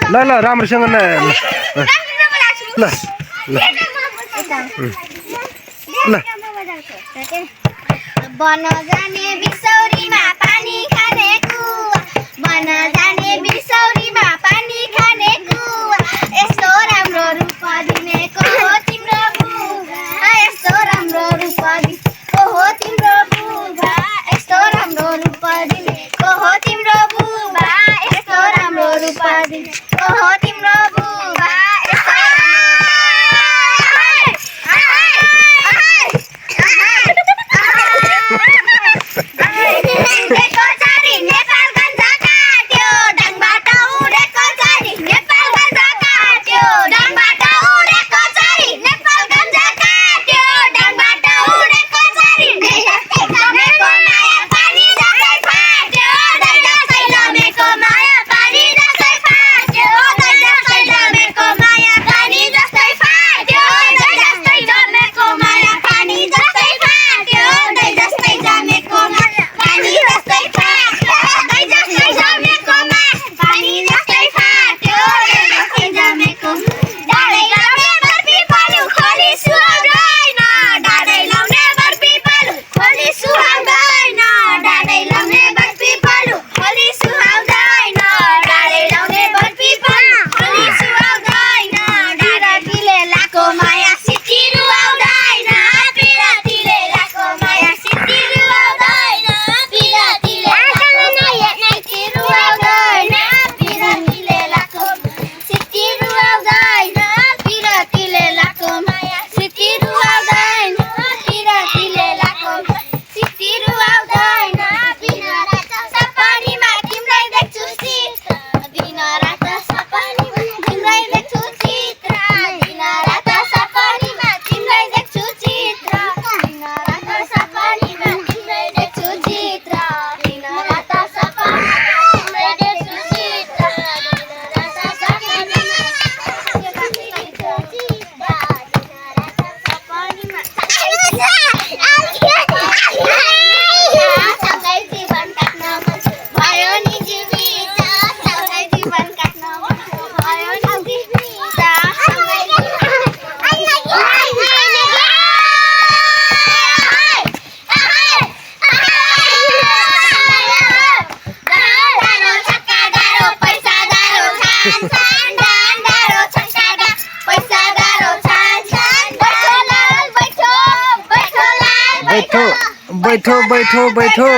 ल ल राम्रोसँग ल ल ल बन जाने बिसौरीमा पानी खाने कुवा बन जाने बिसौरीमा पानी खाने कुवा यस्तो राम्रो रूप दिने को हो तिम्रो बुबा यस्तो राम्रो रूप दिने को हो तिम्रो बुबा यस्तो राम्रो रूप दिने को हो तिम्रो बुबा यस्तो राम्रो रूप दिने को हो तिम्रो बुबा बैठो बैठो बैठो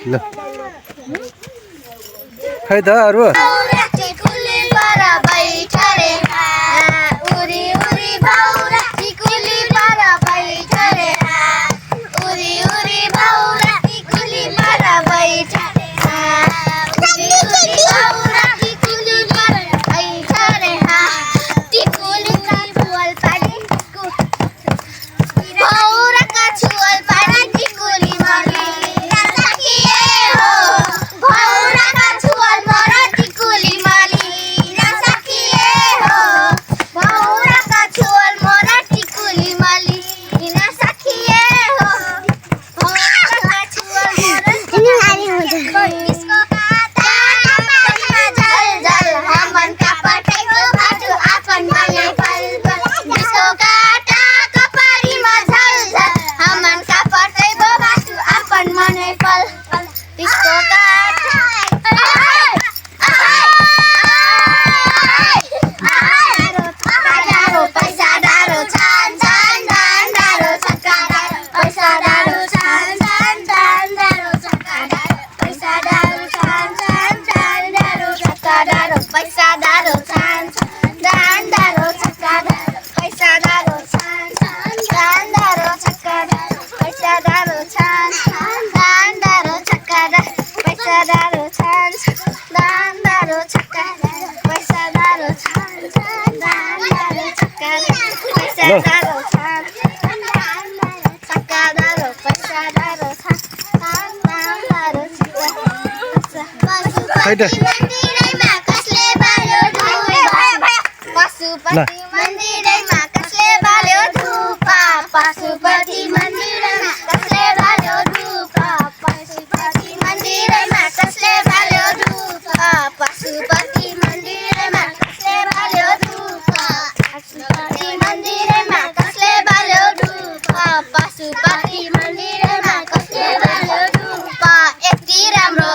ल खै त अरु मन्दिरैमा कसले बाल्यो धुपा पशुपति मन्दिरैमा कसले बाल्यो धुपा पशुपति मन्दिरैमा कसले बाल्यो धुपा पशुपति मन्दिरैमा कसले बाल्यो धुपा पशुपति मन्दिरैमा कसले बाल्यो धुपा पशुपति मन्दिरैमा कसले बाल्यो धुपा पशुपति मन्दिरैमा कसले बाल्यो धुपा यति राम्रो